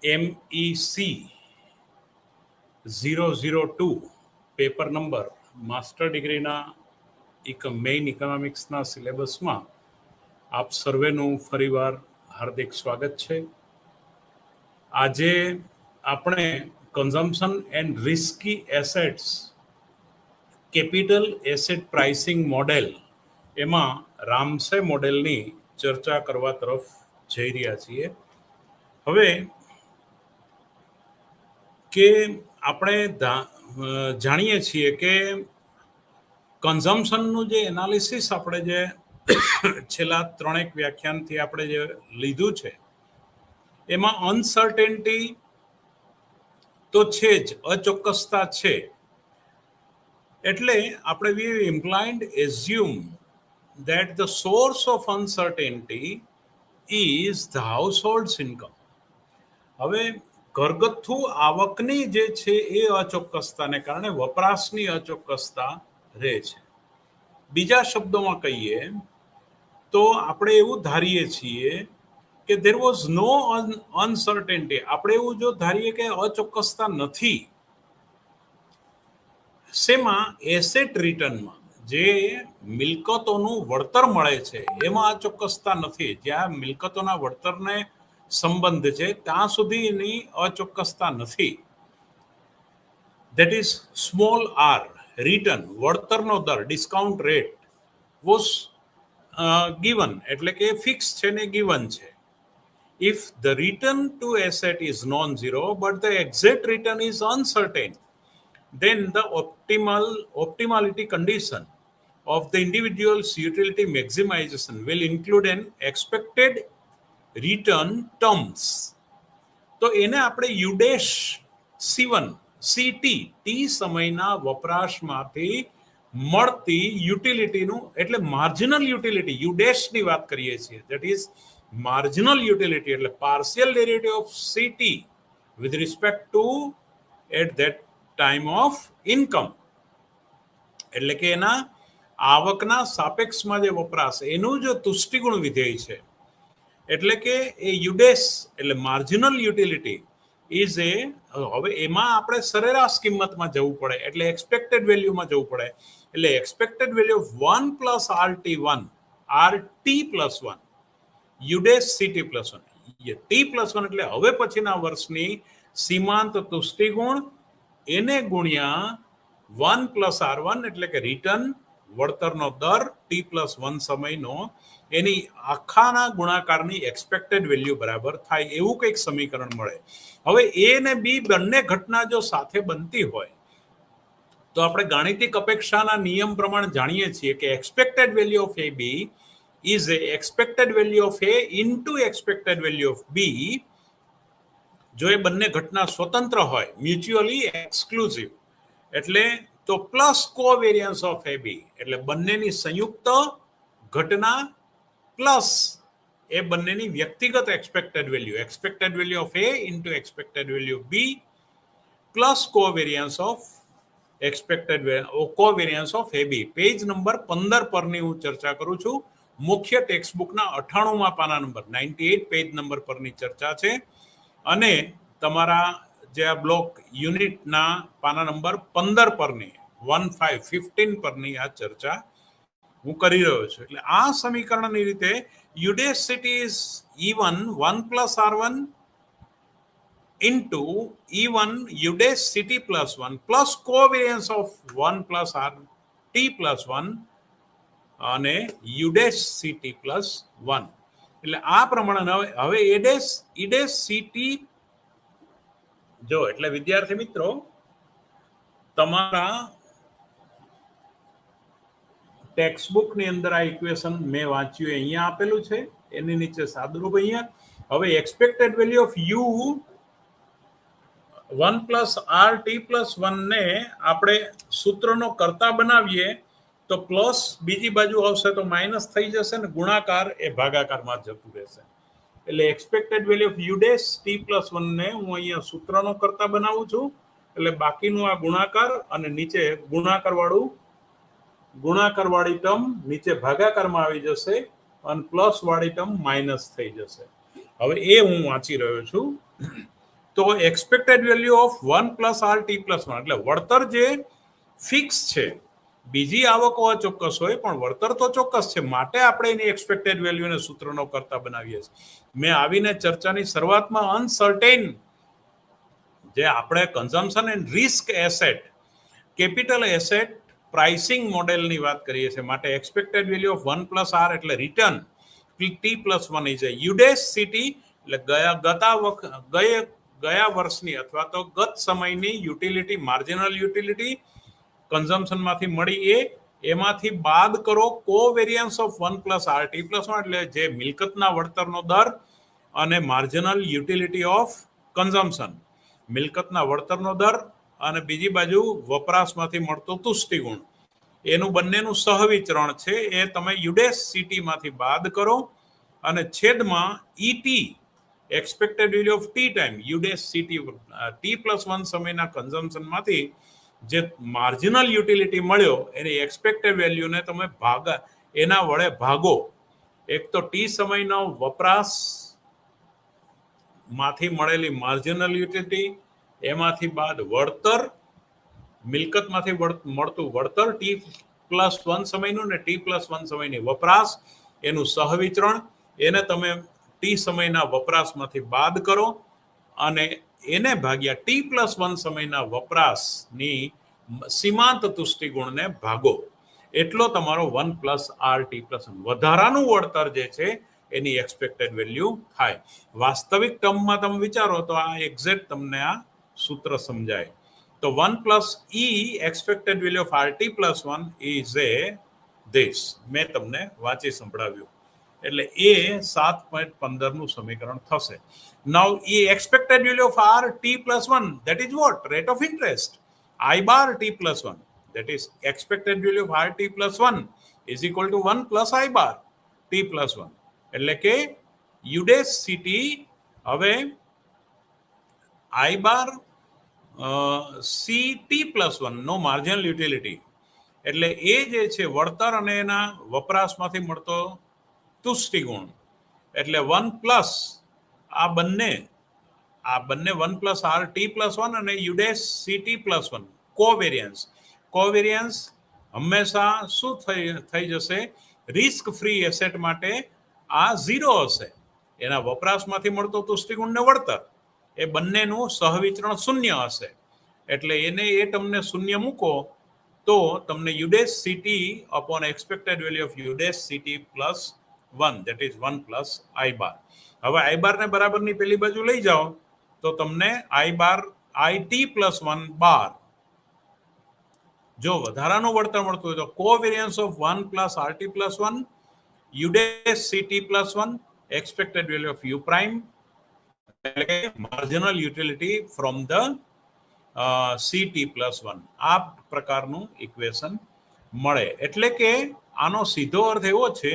MEC 002 paper number master ડિગ્રીના main ઇકોનોમિક્સના સિલેબસમાં આપ સર્વેનું ફરીવાર હાર્દિક સ્વાગત છે. આજે આપણે consumption and risky assets capital asset pricing model એમાં રામસે મોડેલની ચર્ચા કરવા તરફ જઈ રહ્યા છીએ. હવે કે આપણે જાણીએ છીએ કે કન્ઝમ્પશનનું જે એનાલિસિસ આપણે જે છેલ્લા 3 વ્યાખ્યાનથી આપણે જે લીધું છે એમાં અનસર્ટેનિટી તો છે જ, અચોક્કસતા છે. એટલે આપણે we implied assume that the source of uncertainty is the household's income. હવે ઘરગથ્થુ આવકની જે છે એ અચોક્કસતાને કારણે વપરાશની અચોક્કસતા રહે છે. બીજા શબ્દોમાં કહીએ તો આપણે એવું ધારીએ છીએ કે there was no uncertainty. આપણે એવું જો ધારીએ કે અચોક્કસતા નથી શેમાં? એસેટ રિટર્નમાં, જે મિલકતોનું વળતર મળે છે એમાં અચોક્કસતા નથી. જ્યાં મિલકતોના વળતરને સંબંધ છે ત્યાં સુધી એની અચોક્કસતા નથી. That is small r, return, વળતરનો દર, ડિસ્કાઉન્ટ રેટ વોઝ ગિવન, એટલે કે ફિક્સ છે ને ગિવન છે. If the return to asset is non zero but the exact return is uncertain, then the optimality condition of the individual's utility maximization will include an expected return terms. તો એને આપણે યુડેશ C1 CT T સમયના વપરાશમાંથી મળતી યુટિલિટીનું, એટલે marginal utility, યુડેશની વાત કરીએ છીએ. That is marginal utility, એટલે partial derivative of CT with respect to at that time of income, એટલે કે એના આવકના સાપેક્ષમાં જે વપરાશ એનું જો તુષ્ટિગુણ વિધેય છે. એટલે કે એ યુડેસ એટલે માર્જિનલ યુટિલિટી ઇઝ એ, હવે એમાં આપણે સરેરાશ કિંમતમાં જવું પડે, એટલે એક્સપેક્ટેડ વેલ્યુમાં જવું પડે. એટલે expected value of 1 plus RT1 યુડેસ CT plus 1 T plus 1, એટલે હવે પછીના વર્ષની સીમાંત તુષ્ટિગુણ એને ગુણ્યા 1 પ્લસ R1, એટલે કે રિટર્ન, વળતરનો દર T+1 સમયનો, એની આખાના ગુણાકારની એક્સપેક્ટેડ વેલ્યુ બરાબર થાય એવું કંઈક સમીકરણ મળે. હવે એ ને બી બંને ઘટના જો સાથે બનતી હોય તો આપણે ગાણિતિક અપેક્ષાના નિયમ પ્રમાણે જાણીએ છીએ કે expected value of AB is expected value of A into expected value of B. જો એ બંને ઘટના સ્વતંત્ર હોય, મ્યુચ્યુઅલી એક્સક્લુઝિવ, એટલે તો પ્લસ કોવેરિયન્સ ઓફ AB, એટલે બંનેની સંયુક્ત ઘટના પ્લસ એ બંનેની વ્યક્તિગત expected value of A into expected value of B plus covariance of AB. Page number 15 પરની હું ચર્ચા કરું છું. મુખ્ય ટેક્સ્ટ બુકના 98માં પાના નંબર 98 પેજ નંબર પરની ચર્ચા છે. અને તમારા જે આ બ્લોક યુનિટના પાના નંબર 15 પરની 15 પરની આ ચર્ચા હું કરી રહ્યો છું. એટલે આ સમીકરણની રીતે યુડેસિટી is E1 1 plus R1 into E1 યુડેસિટી plus 1 plus covariance of 1 plus RT plus 1 અને યુડેસિટી પ્લસ 1. એટલે આ પ્રમાણે હવે ઇડેસ CT જો, એટલે વિદ્યાર્થી મિત્રો તમારા ટેક્સ્ટ બુક ની અંદર આ ઇક્વેશન મેં વાંચ્યું અહીંયા આપેલું છે, એની નીચે સાદુરૂપ અહીંયા. હવે expected value of U 1 plus RT plus 1 ને આપણે સૂત્રનો કરતા બનાવીએ તો પ્લસ બીજી બાજુ આવશે તો માઇનસ થઈ જશે ને ગુણાકાર એ ભાગાકારમાં જતું રહેશે. એટલે એક્સપેક્ટેડ વેલ્યુ ઓફ યુડેસ T+1 ને હું અહીંયા સૂત્રનો કરતા બનાવું છું. એટલે બાકીનું આ ગુણાકાર અને નીચે ગુણાકારવાળી ટર્મ નીચે ભાગાકારમાં આવી જશે અને પ્લસ વાળી ટર્મ માઇનસ થઈ જશે. હવે એ હું વાંચી રહ્યો છું. તો expected value of 1 plus R T plus 1 એટલે વળતર જે ફિક્સ છે, બીજી આવકો અચોક્કસ હોય પણ વળતર તો ચોક્કસ છે, માટે આપણે એની એક્સપેક્ટેડ વેલ્યુને સૂત્રનો કરતા બનાવીએ છીએ. મેં આવીને ચર્ચાની શરૂઆતમાં અનસર્ટેન જે આપણે consumption and risk asset, capital asset pricing મોડેલની વાત કરીએ છીએ, માટે expected value of 1 plus r એટલે રિટર્ન ટી પ્લસ 1 ઇઝ યુડેસ સિટી એટલે ગયા વર્ષની અથવા તો ગત સમયની યુટિલિટી, માર્જિનલ યુટિલિટી કન્ઝમ્પશનમાંથી મળી એમાંથી બાદ કરો covariance of 1 plus R T plus 1 એટલે જે મિલકતના વળતરનો દર અને માર્જિનલ યુટિલિટી ઓફ કન્ઝમ્પશન, મિલકતના વળતરનો દર અને બીજી બાજુ વપરાશમાંથી મળતો તુષ્ટિગુણ, એનું બંનેનું સહવિચરણ છે એ તમે યુડેસ સિટીમાંથી બાદ કરો અને છેદમાં ET expected value of T time યુડેસ city T plus 1 સમયના કન્ઝમ્પશનમાંથી જે માર્જિનલ યુટિલિટી મળ્યો એની એક્સપેક્ટેડ વેલ્યુને તમે એના વડે ભાગો. એક તો ટી સમયનો વપરાશ માંથી મળેલી માર્જિનલ યુટિલિટી, એમાંથી બાદ વળતર, મિલકતમાંથી મળતું વળતર ટી પ્લસ 1 સમયનું ને ટી પ્લસ 1 સમયની વપરાશ, એનું સહવિચરણ, એને તમે ટી સમયના વપરાશમાંથી બાદ કરો અને એને ભાગ્યા ટી પ્લસ 1 સમયના વપરાશની સીમાંત તુષ્ટિગુણને ભાગો, એટલો તમારો 1 પ્લસ આર ટી પ્લસ 1 વધારાનું વળતર જે છે એની એક્સપેક્ટેડ વેલ્યુ થાય. વાસ્તવિક ટર્મમાં તમે વિચારો તો આ એક્ઝેક્ટ તમને આ સૂત્ર સમજાય. તો 1 plus E expected value of R T plus 1 is this. મેં તમને વાંચી સંભળાવ્યું એટલે એ 7.15 નું સમીકરણ થશે. નાઉ એ expected value of R T plus 1 that is what? Rate of interest I bar t plus 1, that is expected value of r t plus 1 is equal to 1 plus I bar t plus 1 એટલે કે યુડેસ સિટી હવે I bar C T plus 1 નો marginal utility એટલે એ જે છે વળતર અને એના વપરાશમાંથી મળતો તુષ્ટિગુણ એટલે 1 પ્લસ આ બંને 1 પ્લસ આર ટી પ્લસ 1 અને યુડેસ સી ટી પ્લસ 1 કોવેરિયન્સ હંમેશા શું થઈ જશે? રિસ્ક ફ્રી એસેટ માટે આ 0 હશે, એના વપરાશમાંથી મળતો તુષ્ટિગુણ ને વળતર એ બંનેનું સહવિચરણ 0 હશે, એટલે એને એ તમને 0 મૂકો તો તમને યુડેસ સિટી અપોન એક્સપેક્ટેડ વેલ્યુ ઓફ યુડેસ સિટી plus 1 that is 1 plus I bar. હવે આઈ બાર ને બરાબરની પેલી બાજુ લઈ જાઓ તો તમને આઈ બાર આઈ ટી પ્લસ 1 બાર, જો વધારાનું વળતર મળતું હોય તો covariance of 1 plus R T plus 1 યુડેસ c T plus 1 expected value of u prime એટલે કે marginal utility from the c T plus 1 આ પ્રકારનું ઇક્વેશન મળે. એટલે કે આનો સીધો અર્થ એવો છે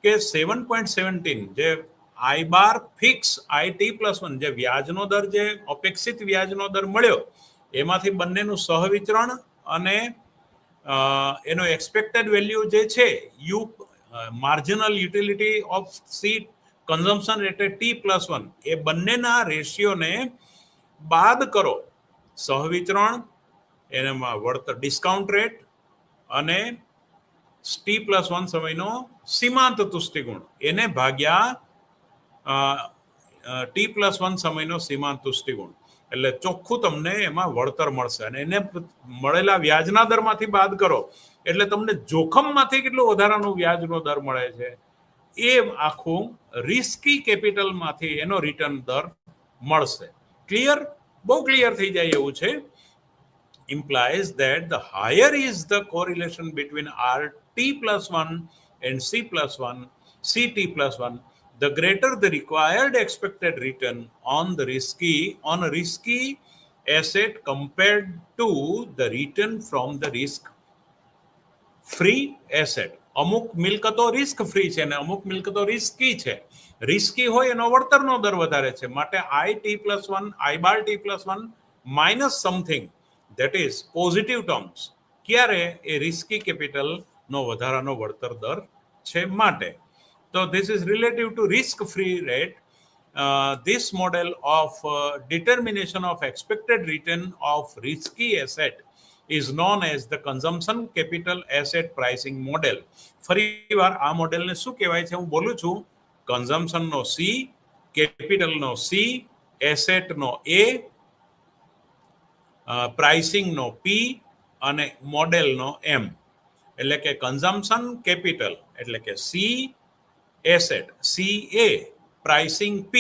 કે 7.17 જે આઈ બાર ફિક્સ આઈ ટી પ્લસ 1 જે વ્યાજનો દર, જે અપેક્ષિત વ્યાજનો દર મળ્યો એમાંથી બંનેનું સહવિચરણ અને એનો એક્સપેક્ટેડ વેલ્યુ જે છે you marginal utility of C consumption એટલે ટી પ્લસ 1 એ બંનેના રેશિયોને બાદ કરો, સહવિચરણ એનામાં વળતર ડિસ્કાઉન્ટ રેટ અને ટી પ્લસ 1 સમયનો સીમાંત તુષ્ટિગુણ એને ભાગ્યા ટી પ્લસ 1 સમયનો સીમાંત તુષ્ટિગુણ એટલે ચોખ્ખું તમને એમાં વળતર મળશે અને એને મળેલા વ્યાજના દરમાંથી બાદ કરો એટલે તમને જોખમમાંથી કેટલું વધારાનું વ્યાજનો દર મળે છે એ આખું રિસ્કી કેપિટલમાંથી એનો રિટર્ન દર મળશે. ક્લિયર? બહુ ક્લિયર થઈ જાય એવું છે. implies that the higher is the correlation between RT plus 1 and C plus 1, CT plus 1, the greater the required expected return on a risky asset compared to the return from the risk free asset. અમુક મિલકતો risk free છે અને અમુક મિલકતો risky છે. Risky હોય એનો વળતરનો દર વધારે છે, માટે I T plus 1 I bar T plus 1 minus something that is positive terms ક્યારે એ રિસ્કી કેપિટલનો વધારાનો વળતર દર છે માટે. તો this is relative to risk free rate this model of determination of expected return of risky asset is known as the consumption capital asset pricing model. ફરીવાર આ મોડેલને શું કહેવાય છે હું બોલું છું. કન્ઝમ્પશનનો C, કેપિટલનો C, એસેટનો A, પ્રાઇસિંગનો P અને મોડેલનો M. એટલે કે કન્ઝમ્પશન કેપિટલ એટલે કે C, asset CA, pricing P,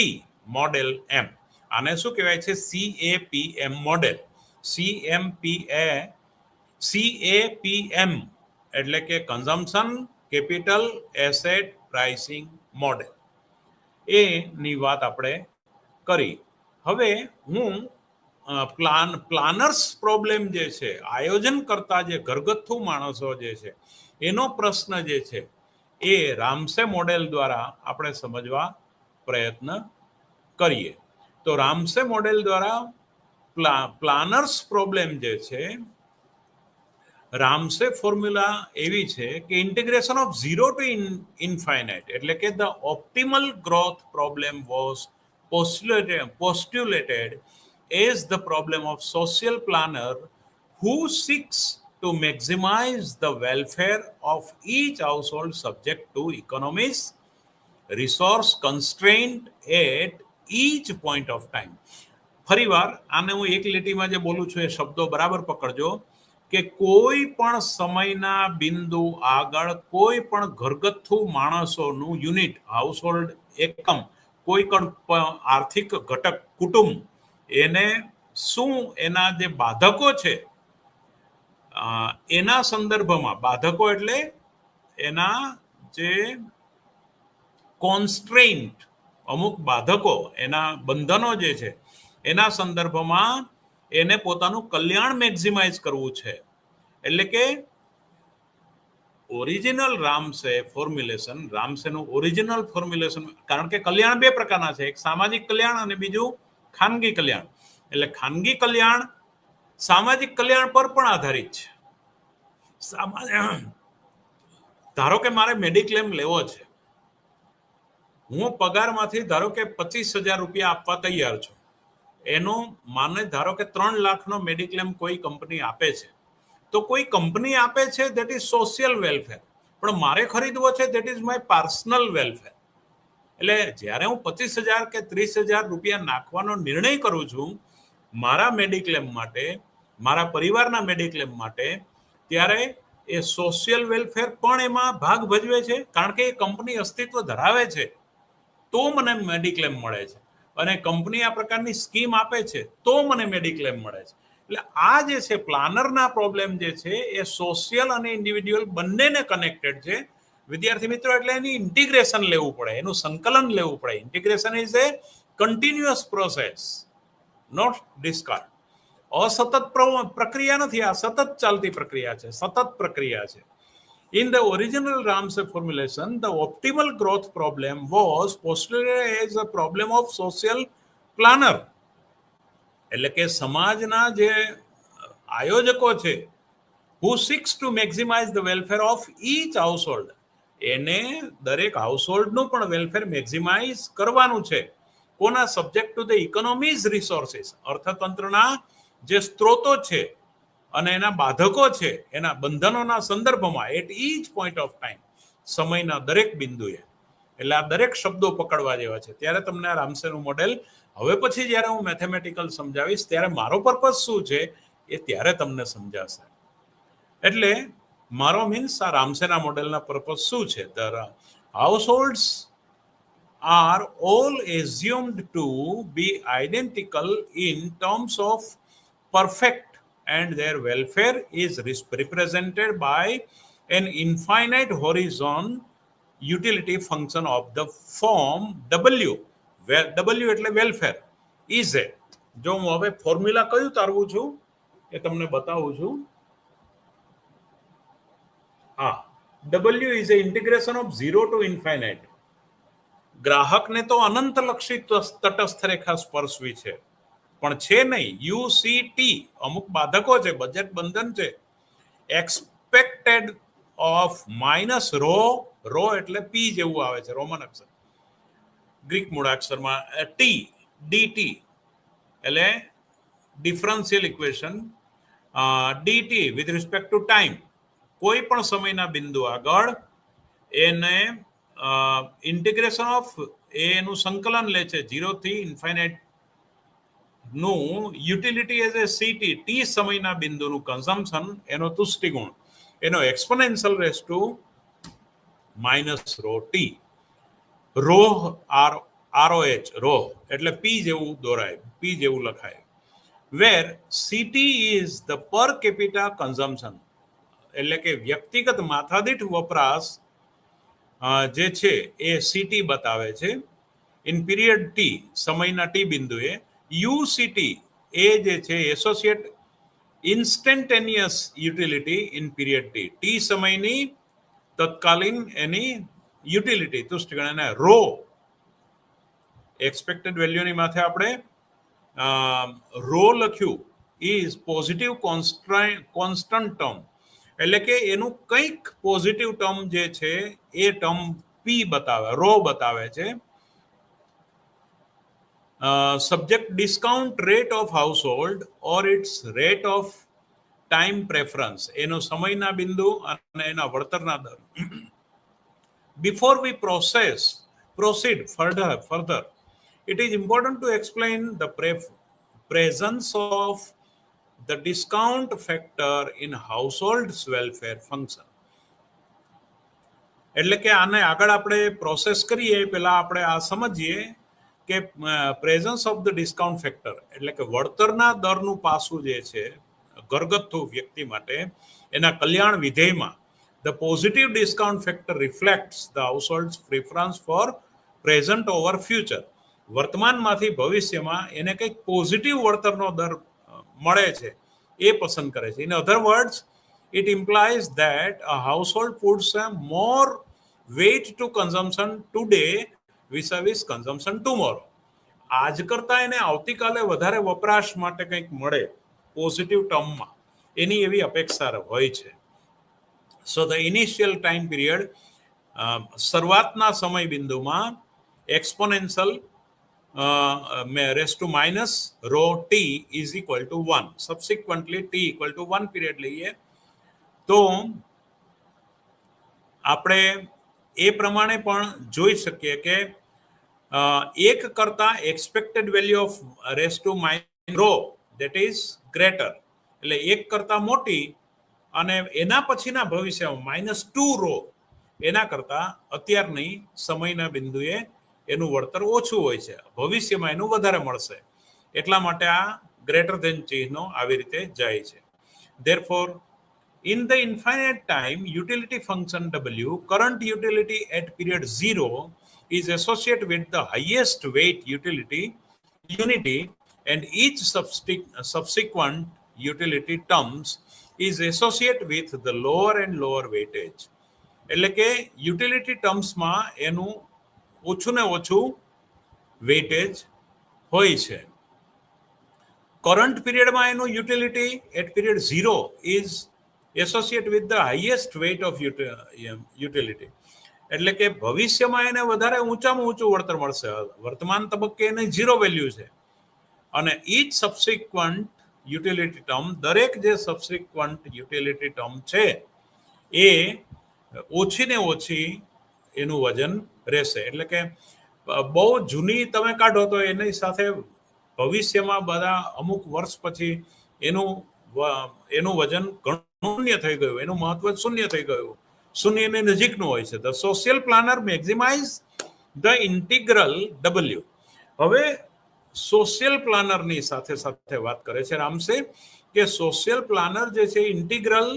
model M. આને શું કહેવાય છે? CAPM model. CAPM એટલે કે consumption capital asset pricing model. એની વાત આપણે કરી. હવે હું પ્લાનર્સ પ્રોબ્લેમ જે છે, આયોજન કરતા જે ઘરગથ્થુ માણસો જે છે એનો પ્રશ્ન જે છે એ રામસે મોડેલ દ્વારા આપણે સમજવા પ્રયત્ન કરીએ. તો રામસે મોડેલ દ્વારા પ્લાનર્સ પ્રોબ્લેમ જે છે, રામસે ફોર્મ્યુલા એવી છે કે ઇન્ટિગ્રેશન ઓફ 0 to ઇન્ફાઇનાઇટ એટલે કે the optimal growth problem was postulated as the problem of social planner who seeks to maximize the welfare of each household subject to economies, resource constraint at each point of time. ફરીવાર આને હું એક લીટીમાં જે બોલું છું એ શબ્દો બરાબર પકડજો કે કોઈ પણ સમયના બિંદુ આગળ કોઈ પણ ઘરગથ્થુ માણસોનું યુનિટ, હાઉસહોલ્ડ એકમ, કોઈ પણ આર્થિક ઘટક, કુટુંબ, એને શું એના જે બાધકો છે એના સંદર્ભમાં, બાધકો એટલે એના જે કોન્સ્ટ્રેન્ટ, અમુક બાધકો, એના બંધનો જે છે એના સંદર્ભમાં એને પોતાનું કલ્યાણ મેક્સિમાઇઝ કરવું છે. એટલે કે ઓરિજિનલ રામસે ફોર્મ્યુલેશન, રામસેનું ઓરિજિનલ ફોર્મ્યુલેશન, કારણ કે કલ્યાણ બે પ્રકારના છે, એક સામાજિક કલ્યાણ અને બીજું ખાનગી કલ્યાણ. એટલે ખાનગી કલ્યાણ સામાજિક કલ્યાણ પર પણ આધારિત છે. ધારો કે મારે મેડિક્લેમ લેવો છે, હું પગારમાંથી ધારો કે 25,000 રૂપિયા આપવા તૈયાર છું. એનો માને ધારો કે 3 લાખનો મેડિક્લેમ કોઈ કંપની આપે છે, તો કોઈ કંપની આપે છે દેટ ઇઝ સોશિયલ વેલફેર, પણ મારે ખરીદવો છે that is my personal welfare. એટલે જ્યારે હું 25,000 કે 30,000 રૂપિયા નાખવાનો નિર્ણય કરું છું મારા મેડિક્લેમ માટે, મારા પરિવારના મેડિક્લેમ માટે, ત્યારે એ સોશિયલ વેલફેર પણ એમાં ભાગ ભજવે છે, કારણ કે એ કંપની અસ્તિત્વ ધરાવે છે તો મને મેડિક્લેમ મળે છે, અને કંપની આ પ્રકારની સ્કીમ આપે છે તો મને મેડિક્લેમ મળે છે. એટલે આ જે છે પ્લાનરના પ્રોબ્લેમ જે છે એ સોશિયલ અને ઇન્ડિવિડ્યુઅલ બંનેને કનેક્ટેડ છે. વિદ્યાર્થી મિત્રો, એટલે એની ઇન્ટિગ્રેશન લેવું પડે, એનું સંકલન લેવું પડે. Integration is a continuous process, not discard. અસતત પ્રક્રિયા નથી, આ સતત ચાલતી પ્રક્રિયા છે, સતત પ્રક્રિયા છે. In the original Ramsey formulation, the optimal growth problem was postulated as a problem of social planner. એટલે કે સમાજના જે આયોજકો છે, who seeks to maximize the welfare of each household, એને દરેક હાઉસહોલ્ડનું પણ વેલફેર મેક્સિમાઇઝ કરવાનું છે. કોના? Subject to the economies resources, અર્થતંત્રના જે સ્ત્રોતો છે અને એના બાધકો છે, એના બંધનોના સંદર્ભમાં, at each point of time, સમયના દરેક બિંદુએ. એટલે આ દરેક શબ્દો પકડવા જેવા છે. ત્યારે તમને આ રામસેનું મોડેલ, હવે પછી જ્યારે હું મેથેમેટિકલ સમજાવીશ ત્યારે મારો પર્પઝ શું છે એ ત્યારે તમને સમજાશે. એટલે મારો મીન્સ આ રામસેના મોડેલના પર્પઝ શું છે? The households are all assumed to be identical in terms of perfect, and their welfare is represented by an infinite horizon utility function of the form W. W એટલે વેલફેર ઇઝ એ. જો હું હવે formula કયું તારવું છું એ તમને બતાવું છું. હા, W is A integration of 0 to infinite. ગ્રાહકને તો અનંતલક્ષી તટસ્થ રેખા સ્પર્શવી છે, પણ છે નહીં. યુસીટી અમુક બાધકો છે, બજેટ બંધન છે. Expected of minus rho, rho એટલે પી જેવું આવે છે, રોમન અક્ષર. ગ્રીક મૂળાક્ષરમાં ટી ડીટી એટલે differential equation dt with respect to time કોઈ પણ સમયના બિંદુ આગળ એને ઇન્ટિગ્રેશન ઓફ એનું સંકલન લે છે 0 થી ઇન્ફાઇનાઇટ નું utility as a CT T સમયના બિંદુનું કન્ઝમ્પશન એનો તુષ્ટિગુણ એનો exponential raise to minus rho T rho ROH rho એટલે પી જેવું દોરાય પી જેવું લખાય where CT is the per capita consumption એટલે કે વ્યક્તિગત માથાદીઠ વપરાશ જે છે એ સીટી બતાવે છે ઇન પીરિયડ ટી સમયના ટી બિંદુએ યુસીટી એ જે છે associate instantaneous utility in period T સમયની તત્કાલીન એની યુટિલિટી તુષ્ટિગણ અને રો એક્સપેક્ટેડ વેલ્યુની માથે આપણે રો લખ્યું ઇઝ પોઝિટિવ કોન્સ્ટન્ટ ટર્મ એટલે કે એનું કંઈક પોઝિટિવ ટર્મ જે છે એ ટર્મ પી બતાવે રો બતાવે છે subject discount rate of household or its rate of time preference એનો સમયના બિંદુ અને એના વળતરના દર before we proceed further it is important to explain the presence of the discount factor in household's welfare function એટલે કે આને આગળ આપણે પ્રોસેસ કરીએ પહેલા આપણે આ સમજીએ કે presence of the discount factor એટલે કે વળતરના દરનું પાસું જે છે ઘરગથ્થુ વ્યક્તિ માટે એના કલ્યાણ વિધેયમાં the positive discount factor reflects the household's preference for present over future વર્તમાનમાંથી ભવિષ્યમાં એને કંઈક પોઝિટિવ વળતરનો દર મળે છે એ પસંદ કરે છે in other words it implies that a household puts a more weight to consumption today vis-a-vis consumption tomorrow આજ કરતા એને આવતીકાલે વધારે વપરાશ માટે કંઈક મળે પોઝિટિવ ટર્મમાં એની એવી અપેક્ષા હોય છે So the initial time period, શરૂઆતના સમય બિંદુમાં exponential raised to minus rho t is equal to 1. Subsequently t equal to 1 period લઈએ તો આપણે એ પ્રમાણે પણ જોઈ શકીએ કે એક કરતા expected value of raised to minus rho that is greater એટલે એક કરતા મોટી અને એના પછીના ભવિષ્યમાં -2 રો એના કરતા અત્યારની સમયના બિંદુએ એનું વળતર ઓછું હોય છે ભવિષ્યમાં એનું વધારે મળશે એટલા માટે આ ગ્રેટર ધેન ચિહ્નો આવી રીતે જાય છે therefore in the infinite time utility function w current utility at period 0 is associated with the highest weight unity and each subsequent utility terms is associated with the lower and lower weightage એટલે કે utility ટર્મ્સમાં એનું ઓછું ને ઓછું weightage હોય છે current પીરિયડમાં એનું utility at period 0 is associate with the highest weight of utility એટલે કે ભવિષ્યમાં એને વધારે ઊંચામાં ઊંચું વળતર મળશે વર્તમાન તબક્કે એની 0 વેલ્યુ છે અને ઈચ સબસિક્વન્ટ યુટિલિટી ટર્મ દરેક જે સબસિક્વન્ટ યુટિલિટી ટર્મ છે એ ઓછી ને ઓછી એનું વજન રહેશે એટલે કે બહુ જૂની તમે કાઢો તો એની સાથે ભવિષ્યમાં બધા અમુક વર્ષ પછી એનું વજન ઘણું શૂન્ય થઈ ગયું એનું મહત્વ શૂન્ય થઈ ગયું શૂન્યની નજીકનું હોય છે the social planner maximize the integral W હવે સોશિયલ પ્લાનરની સાથે સાથે વાત કરે છે રામસે કે સોશિયલ પ્લાનર જે છે ઇન્ટિગ્રલ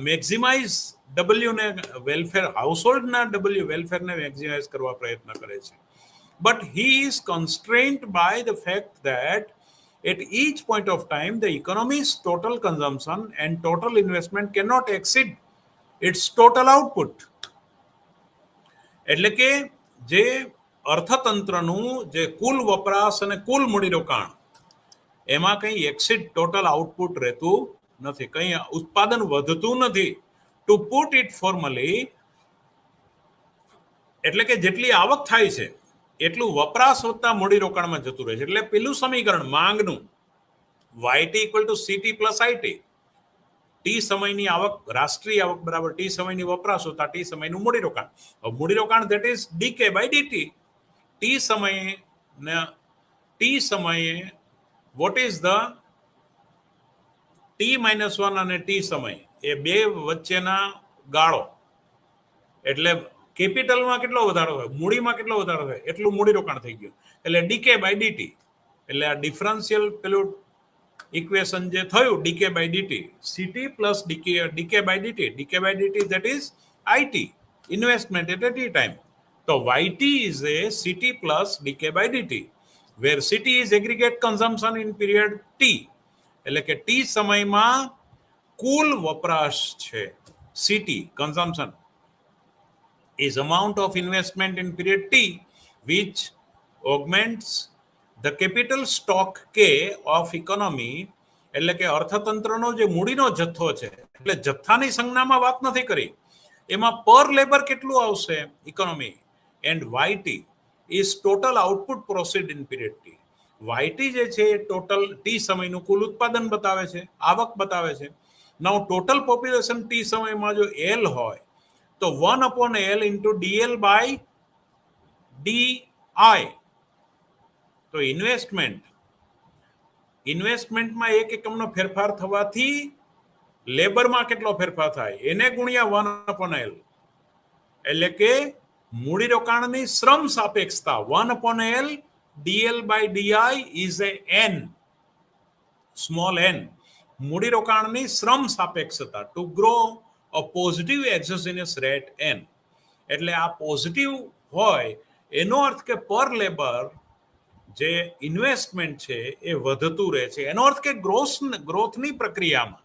મેક્સિમાઇઝ ડબલ્યુને વેલફેર હાઉસહોલ્ડના ડબલ્યુ વેલફેરને મેક્સિમાઇઝ કરવા પ્રયત્ન કરે છે but he is constrained by the fact that at each point of time the economy's total consumption and total investment cannot exceed its total output એટલે કે જે અર્થતંત્રનું જે કુલ વપરાશ અને કુલ મૂડીરોકાણ એમાં કંઈ એક્સિડ ટોટલ આઉટપુટ રહેતું નથી કંઈ ઉત્પાદન વધતું નથી ટુ પુટ ઇટ ફોર્મલી એટલે કે જેટલી આવક થાય છે એટલું વપરાશ વધતા મૂડીરોકાણમાં જતું રહે છે. એટલે પેલું સમીકરણ માંગનું YT equal to CT plus IT, T સમયની આવક રાષ્ટ્રીય આવક બરાબર ટી સમયની વપરાશ હોતા ટી સમયનું મૂડીરોકાણ. મૂડીરોકાણ that is dk by dt. T સમયે વોટ ઇઝ ધ T-1 અને ટી સમય એ બે વચ્ચેના ગાળો, એટલે કેપિટલમાં કેટલો વધારો થાય, મૂડીમાં કેટલો વધારો થાય એટલું મૂડીરોકાણ થઈ ગયું, એટલે ડીકે બાય ડીટી. એટલે આ ડિફરન્શિયલ પેલું ઇક્વેશન જે થયું DK by DT, CT plus DK by DT that is IT, investment at T time. તો YT is a CT plus DK by DT, where CT is aggregate consumption in period T. એટલે કે T સમયમાં કુલ વપરાશ છે, CT consumption is amount of investment in period T which augments the capital stock K of economy. એટલે કે અર્થતંત્રનો જે મૂડીનો જથ્થો છે, એટલે જથ્થાની સંજ્ઞામાં વાત નથી કરી, એમાં પર લેબર કેટલું આવશે economy. And YT is total output proceed in period T. YT જે છે એ ટોટલ ટી સમયનું કુલ ઉત્પાદન બતાવે છે, આવક બતાવે છે. નાઉ ટોટલ પોપ્યુલેશન ટી સમયમાં જો એલ હોય તો 1/L into DL by DI. તો ઇન્વેસ્ટમેન્ટમાં એક એકમનો ફેરફાર થવાથી લેબરમાં કેટલો ફેરફાર થાય એને ગુણ્યા 1/L, એટલે કે મૂડીરોકાણની શ્રમ સાપેક્ષતા 1/L DL by DI is a n, small n. મૂડીરોકાણની શ્રમ સાપેક્ષતા to grow a positive exogenous rate n. એટલે આ પોઝિટિવ હોય એનો અર્થ કે પર લેબર જે ઇન્વેસ્ટમેન્ટ છે એ વધતું રહે છે. એનો અર્થ કે ગ્રોથની પ્રક્રિયામાં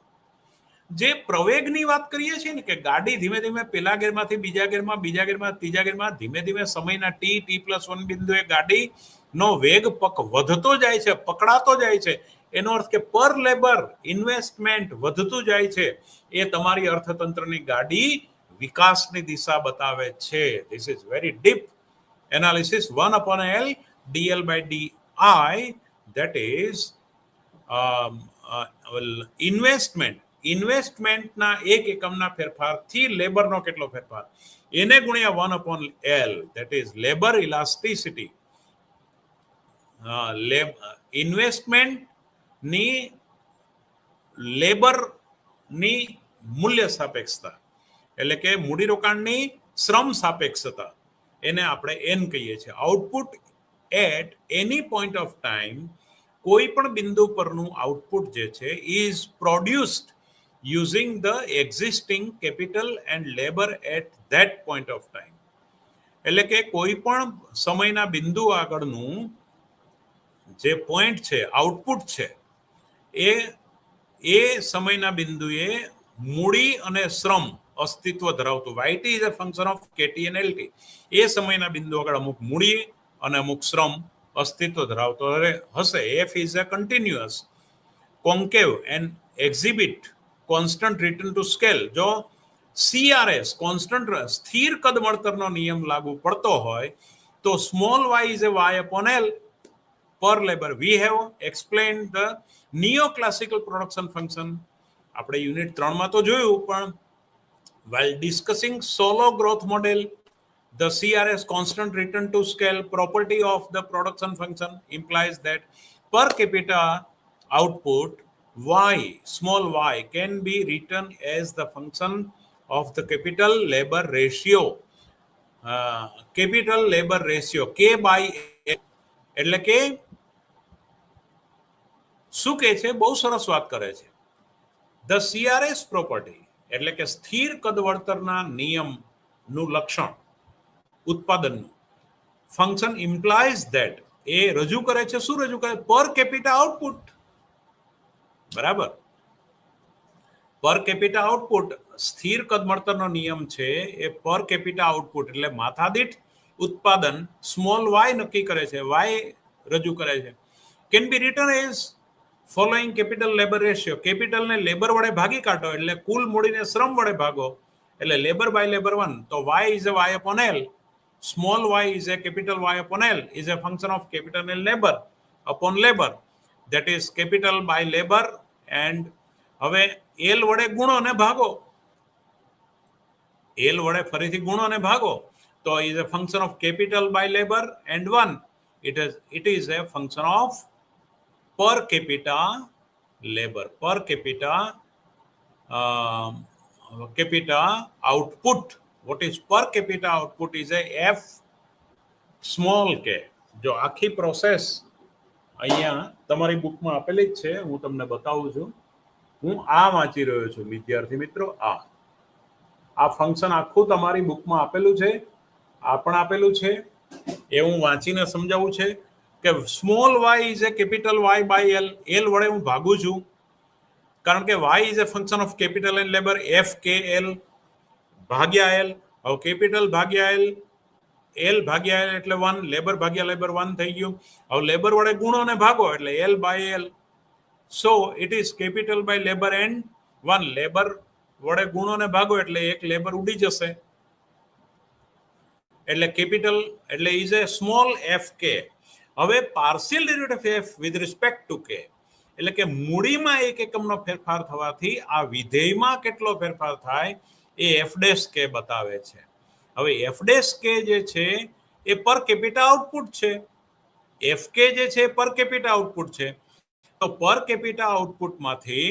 જે પ્રવેગની વાત કરીએ છીએ ને, કે ગાડી ધીમે ધીમે પેલા ગેરમાંથી બીજા ગેરમાં, બીજા ગેરમાં ત્રીજા ગેરમાં, ધીમે ધીમે સમયના T+1 બિંદુએ ગાડીનો વેગ વધતો જાય છે, પકડાતો જાય છે. એનો અર્થ કે પર લેબર ઇન્વેસ્ટમેન્ટ વધતું જાય છે, એ તમારી અર્થતંત્રની ગાડી વિકાસની દિશા બતાવે છે. This is very deep analysis. 1/L DL by DI, that is ઇન્વેસ્ટમેન્ટના એક એકમના ફેરફારથી લેબરનો કેટલો ફેરફાર એને ગુણ્યા 1/L, that is labour elasticity. ઇન્વેસ્ટમેન્ટની લેબરની મૂલ્ય સાપેક્ષતા, એટલે કે મૂડીરોકાણની શ્રમ સાપેક્ષતા, એને આપણે એન કહીએ છીએ. Output at any point of time, કોઈ પણ બિંદુ પરનું આઉટપુટ જે છે is produced using the existing capital and labour at that point of time. એટલે કે કોઈ પણ સમયના બિંદુ આગળનું જે પોઈન્ટ છે, આઉટપુટ છે, એ સમયના બિંદુએ મૂડી અને શ્રમ અસ્તિત્વ ધરાવતું, YT is a function of KT and LT. એ સમયના બિંદુ આગળ અમુક મૂડી અને અમુક શ્રમ અસ્તિત્વ ધરાવતો હશે. F is a continuous concave and exhibit constant return to scale. જો CRS કોન્સ્ટન્ટ સ્થિર કદ મળતરનો નિયમ લાગુ પડતો હોય તો small y is a y/L per labor. We have explained the neoclassical production function. આપણે યુનિટ 3 માં તો જોયું, પણ while discussing solo growth model, the CRS constant return to scale property of the production function implies that per capita output y, small y, can be written as the function of the capital labor ratio. Capital labor ratio K/L. એટલે કે શું કહે છે, બહુ સરસ વાત કરે છે. ધ CRS પ્રોપર્ટી એટલે કે સ્થિર કદ વળતરના નિયમનું લક્ષણ ઉત્પાદનનું ફંક્શન ઇમ્પ્લાઇઝ ધેટ, એ રજૂ કરે છે, શું રજૂ કરે? પર કેપિટા આઉટપુટ. બરાબર, પર કેપિટા આઉટપુટ સ્થિર કદ મળતરનો નિયમ છે એ પર કેપિટા આઉટપુટ એટલે માથાદીઠ ઉત્પાદન સ્મોલ વાય નક્કી કરે છે, વાય રજૂ કરે છે. Can be written as following capital labour ratio. કેપિટલને લેબર વડે ભાગી કાઢો એટલે કુલ મૂડીને શ્રમ વડે ભાગો, એટલે લેબર બાય લેબર 1. તો y is a y/L Small y is a capital Y upon L is a function of capital L labor upon labor. That is capital by labor and હવે L વડે ગુણો ને ભાગો. L વડે ફરીથી ગુણો ને ભાગો. તો is a function of capital by labor and 1. It is a function of per capita labor. Per capita output. What is per capita output is a F small k. જો આખી પ્રોસેસ અહીંયા તમારી બુકમાં આપેલી જ છે, હું તમને બતાવું છું. હું આ વાંચી રહ્યો છું વિદ્યાર્થી મિત્રો. આ ફંક્શન આખું તમારી બુકમાં આપેલું છે, આ પણ આપેલું છે. એ હું વાંચીને સમજાવું છે કે small y is a capital y by l. l વડે હું ભાગું છું કારણ કે y is a function of capital and labour f k l ભાગ્યા l. હવે કેપિટલ ભાગ્યા l ભાગ્યા l એટલે 1, લેબર ભાગ્યા લેબર 1 થઈ ગયું. હવે લેબર વડે ગુણો ને ભાગો એટલે l by l. So it is capital by labour and 1. Labour વડે ગુણો ને ભાગો એટલે એક લેબર ઉડી જશે એટલે કેપિટલ એટલે is A small f k. હવે partial derivative f with respect two k એટલે કે મૂડીમાં એક એકમનો ફેરફાર થવાથી આ વિધેયમાં કેટલો ફેરફાર થાય એ f ડેશ k બતાવે છે. હવે f ડેશ k જે છે એ પર કેપિટા આઉટપુટ છે. f k જે છે પર કેપિટા આઉટપુટ છે. તો પર કેપિટા આઉટપુટમાંથી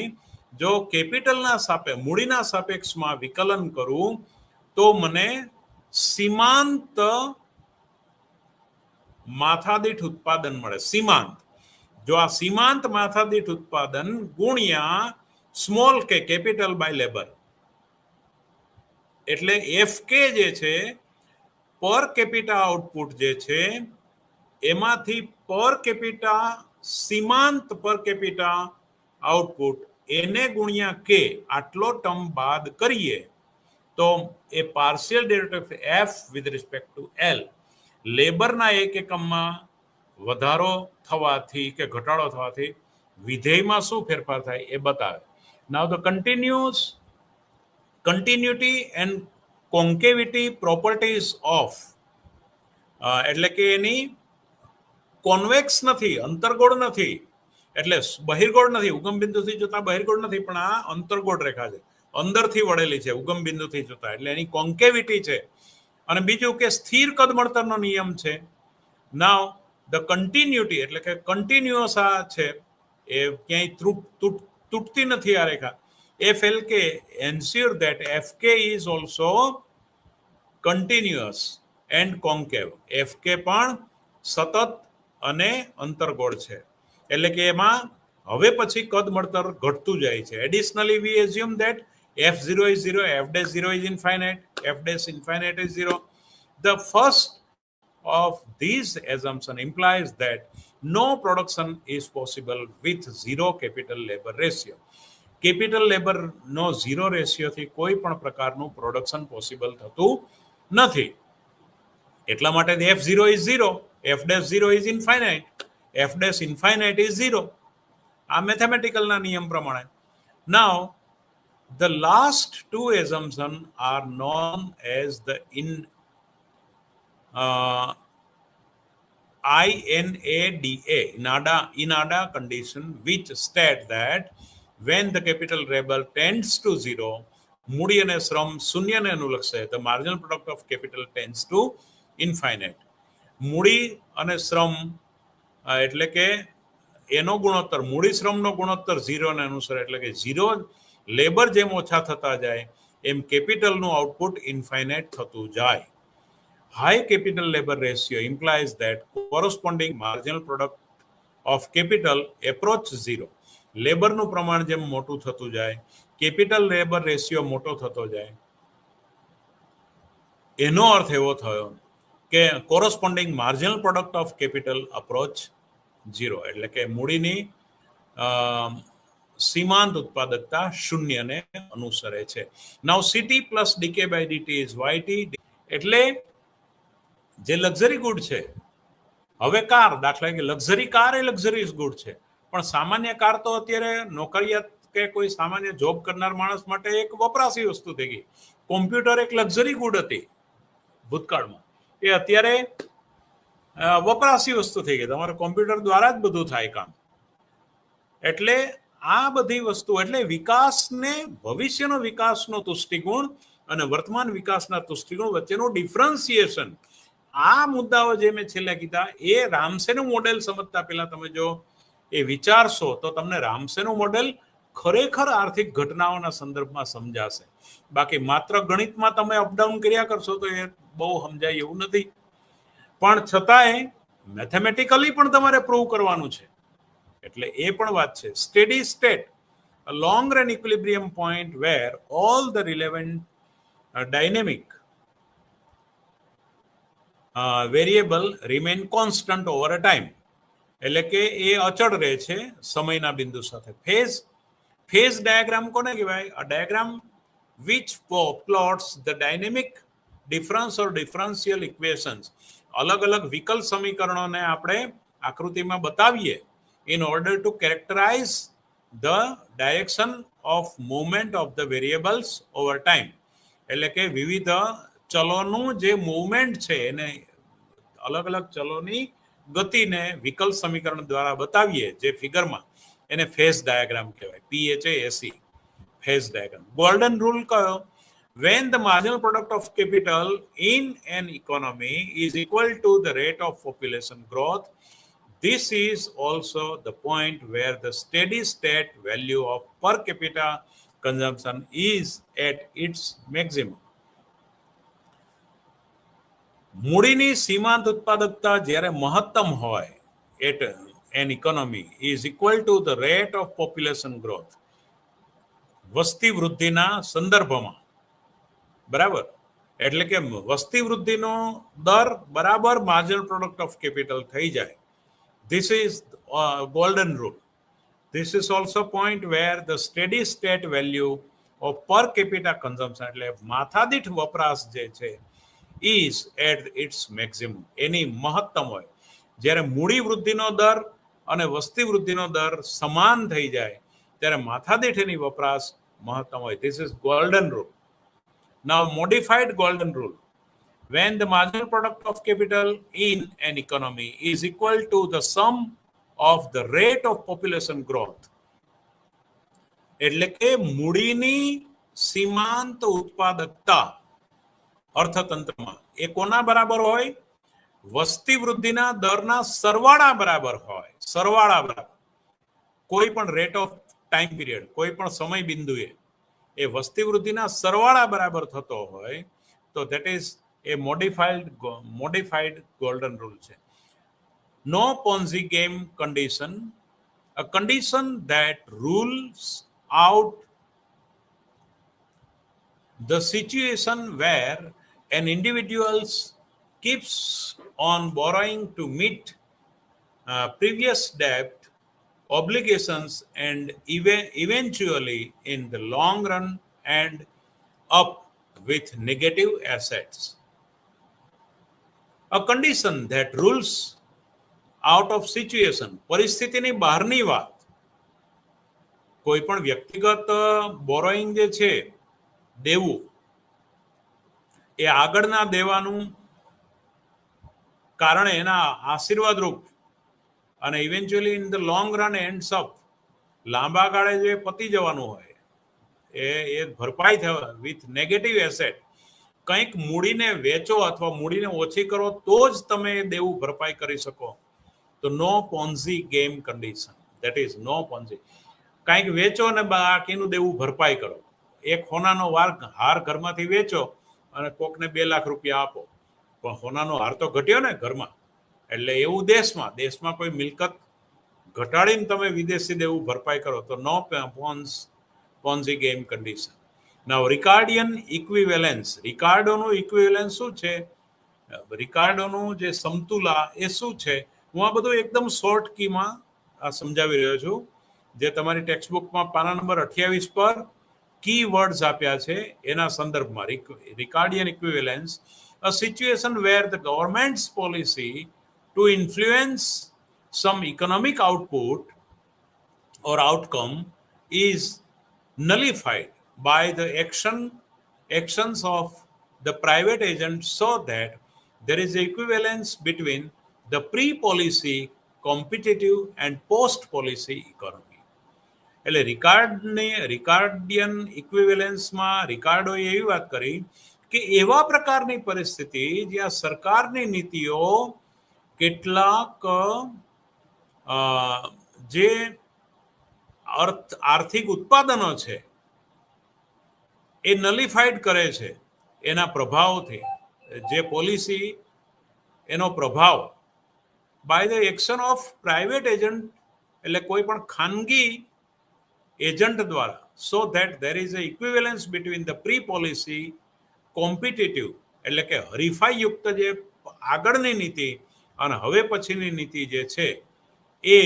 જો કેપિટલના મૂડીના સાપેક્ષમાં વિકલન કરું તો મને સીમાંત માથાદીઠ ઉત્પાદન મળે. સીમાંત, જો આ સીમાંત માથાદીઠ ઉત્પાદન ગુણ્યા સ્મોલ કે કેપિટલ બાય લેબર એટલે એફ કે જે છે પર કેપિટા આઉટપુટ જે છે એમાંથી પર કેપિટા સીમાંત પર કેપિટા આઉટપુટ એને ગુણ્યા કે આટલો ટર્મ બાદ કરીએ તો એ partial derivative F with respect to L લેબરના એક એકમમાં વધારો થવાથી કે ઘટાડો થવાથી વિધેયમાં શું ફેરફાર થાય એ બતાવે. Now the continuity and concavity properties of એટલે કે એની કોન્વેક્સ નથી, અંતર્ગોળ નથી, એટલે બહિર્ગોળ નથી. ઉગમ બિંદુથી જોતા બહિર્ગોળ નથી, પણ આ અંતર્ગોળ રેખા છે, અંદરથી વળેલી છે ઉગમ બિંદુથી જોતા, એટલે એની કોન્કેવિટી છે. અને બીજું કે સ્થિર કદમળતરનો નિયમ છે. નાઉ ધ કન્ટિન્યુટી એટલે કે કન્ટિન્યુઅસ આ છે, એ ક્યાંય તૂટતી નથી આ રેખા. FLK ensure that FK is also continuous and concave. FK પણ સતત અને અંતર્ગોળ છે, એટલે કે એમાં હવે પછી કદ મળતર ઘટતું જાય છે. Additionally V assume that f0 is 0, f'0 is infinite, f' infinite is 0. The first of these assumption implies that no production is possible with zero capital labor ratio. Capital labour નો 0 રેશિયોથી કોઈ પણ પ્રકારનું પ્રોડક્શન પોસિબલ થતું નથી. એટલા માટે f0 is 0, f'0 is infinite, f' infinite is 0. આ મેથેમેટિકલના નિયમ પ્રમાણે. Now the last two assumptions are known as the INADA condition, which state that when the capital labor tends to 0, મૂડી અને શ્રમ શૂન્યને અનુલક્ષે, the marginal product of capital tends to infinite. મૂડી અને શ્રમ એટલે કે એનો ગુણોત્તર, મૂડી શ્રમનો ગુણોત્તર 0 ને અનુસરે, એટલે કે 0 લેબર જેમ ઓછા થતા જાય એમ કેપિટલનું આઉટપુટ ઇન્ફાઇનાઇટ થતું જાય. High capital labor ratio implies that corresponding marginal product of capital approach 0. લેબરનું પ્રમાણ જેમ મોટું થતું જાય, કેપિટલ લેબર રેશિયો મોટો થતો જાય. એનો અર્થ એવો થયો કે corresponding marginal product of capital approach 0, એટલે કે મૂડીની સીમાંત ઉત્પાદકતા શૂન્યને અનુસરે છે. Now CT plus DK by DT is YT, એટલે જે લક્ઝરી ગુડ છે. હવે કાર, દાખલા કે લક્ઝરી કાર એ લક્ઝરીઝ ગુડ છે, પણ સામાન્ય કાર તો અત્યારે નોકરિયાત કે કોઈ સામાન્ય જોબ કરનાર માણસ માટે એક વપરાશી વસ્તુ થઈ ગઈ. કોમ્પ્યુટર એક લક્ઝરી ગુડ હતી ભૂતકાળમાં, એ અત્યારે વપરાશી વસ્તુ થઈ ગઈ. તમારે કોમ્પ્યુટર દ્વારા જ બધું થાય કામ. એટલે આ બધી વસ્તુ એટલે વિકાસને ભવિષ્યનો વિકાસનો તુષ્ટિગુણ અને વર્તમાન વિકાસના તુષ્ટિગુણ વચ્ચેનું ડિફરન્સિએશન, આ મુદ્દાઓ જે મેં છેલ્લે કીધા એ રામસેનું મોડેલ સમજતા પહેલા તમે જો એ વિચારશો તો તમને રામસેનું મોડેલ ખરેખર આર્થિક ઘટનાઓના સંદર્ભમાં સમજાશે. બાકી માત્ર ગણિતમાં તમે અપડાઉન કર્યા કરશો તો એ બહુ સમજાય એવું નથી. પણ છતાંય મેથેમેટિકલી પણ તમારે પ્રૂવ કરવાનું છે. એટલે એ પણ વાત છે. Steady state, a long run equilibrium point where all the relevant dynamic variable remain constant over a time. એટલે કે એ અચળ રહે છે સમયના બિંદુ સાથે. ફેઝ ડાયાગ્રામ કોને કહેવાય? a diagram which plots the dynamic difference or differential equations. અલગ અલગ વિકલ સમીકરણોને આપણે આકૃતિમાં બતાવીએ in order to characterize the direction of movement of the variables over time. એટલે કે વિવિધ ચલોનું જે મૂવમેન્ટ છે એને અલગ અલગ ચલોની ગતિને વિકલ સમીકરણ દ્વારા બતાવીએ જે ફિગરમાં, એને ફેઝ ડાયાગ્રામ કહેવાય. PHASE, phase diagram. Golden rule કયો? when the marginal product of capital in an economy is equal to the rate of population growth, this is also the point where the steady state value of per capita consumption is at its maximum. મૂડીની સીમાંત ઉત્પાદકતા જ્યારે મહત્તમ હોય, at an economy is equal to the rate of population growth, વસ્તી વૃદ્ધિના સંદર્ભમાં, બરાબર? એટલે કે વસ્તી વૃદ્ધિનો દર બરાબર માર્જિનલ પ્રોડક્ટ ઓફ કેપિટલ થઈ જાય. This is golden rule. This is also point where the steady state value of per capita consumption, એટલે માથાદીઠ વપરાશ જે છે, is at its maximum, એની મહત્તમ હોય. જ્યારે મૂડી વૃદ્ધિનો દર અને વસ્તી વૃદ્ધિનો દર સમાન થઈ જાય ત્યારે માથાદીઠ એની વપરાશ મહત્તમ હોય. This is golden rule. Now modified golden rule. When the marginal product of capital in an economy is equal to the sum of the rate of population growth, એટલે કે મૂડીની સીમાંત ઉત્પાદકતા અર્થતંત્રમાં એ કોના બરાબર હોય? વસ્તી વૃદ્ધિના દરના સરવાળા બરાબર હોય. સરવાળા બરાબર. કોઈ પણ રેટ ઓફ ટાઈમ પીરિયડ, કોઈ પણ સમય બિંદુએ એ વસ્તી વૃદ્ધિના સરવાળા બરાબર થતો હોય તો that is a modified golden rule છે. No Ponzi game condition, a condition that rules out the situation where an individual keeps on borrowing to meet previous debt obligations and eventually in the long run end up with negative assets. A condition that rules out of situation, પરિસ્થિતિની બહારની વાત. કોઈ પણ વ્યક્તિગત borrowing જે છે, દેવું, એ આગળના દેવાનું કારણે એના આશીર્વાદ રૂપ અને eventually in the long run ends up, લાંબા ગાળે જે પતી જવાનું હોય એ ભરપાઈ થવા વિથ નેગેટિવ એસેટ. કંઈક મૂડીને વેચો અથવા મૂડીને ઓછી કરો તો જ તમે દેવું ભરપાઈ કરી શકો. તો no Ponzi game condition, that is no Ponzi. કંઈક વેચો અને બાકીનું દેવું ભરપાઈ કરો. એક સોનાનો હાર ઘરમાંથી વેચો અને કોકને 2 લાખ રૂપિયા આપો, પણ સોનાનો હાર તો ઘટ્યો ને ઘરમાં. એટલે એવું દેશમાં કોઈ મિલકત ઘટાડીને તમે વિદેશી દેવું ભરપાઈ કરો તો નો પોન્ઝી ગેમ કન્ડિશન. નાઉ રિકાર્ડિયન ઇક્વિવેલન્સ. રિકાર્ડોનું ઇક્વિવેલન્સ શું છે? રિકાર્ડોનું જે સમતુલા એ શું છે? હું આ બધું એકદમ શોર્ટ કીમાં સમજાવી રહ્યો છું, જે તમારી ટેક્સ્ટબુકમાં પાના નંબર 28 પર કી વર્ડ્સ આપ્યા છે એના સંદર્ભમાં. રિકાર્ડિયન equivalence, a situation where the government's policy to influence some economic output or outcome is nullified by the actions of the private agent so that there is equivalence between the pre-policy competitive and post-policy economy. એટલે રિકાર્ડિયન ઇક્વિવેલન્સમાં રિકાર્ડોએ એવી વાત કરી કે એવા પ્રકારની પરિસ્થિતિ જ્યાં સરકારની નીતિઓ કેટલાક જે આર્થિક ઉત્પાદનો છે એ નલિફાઈડ કરે છે એના પ્રભાવથી, જે પોલિસી એનો પ્રભાવ by the action of private agent, એટલે કોઈ પણ ખાનગી એજન્ટ દ્વારા, so that there is a equivalence between the pre policy competitive, એટલે કે હરીફાઈયુક્ત જે આગળની નીતિ અને હવે પછીની નીતિ જે છે એ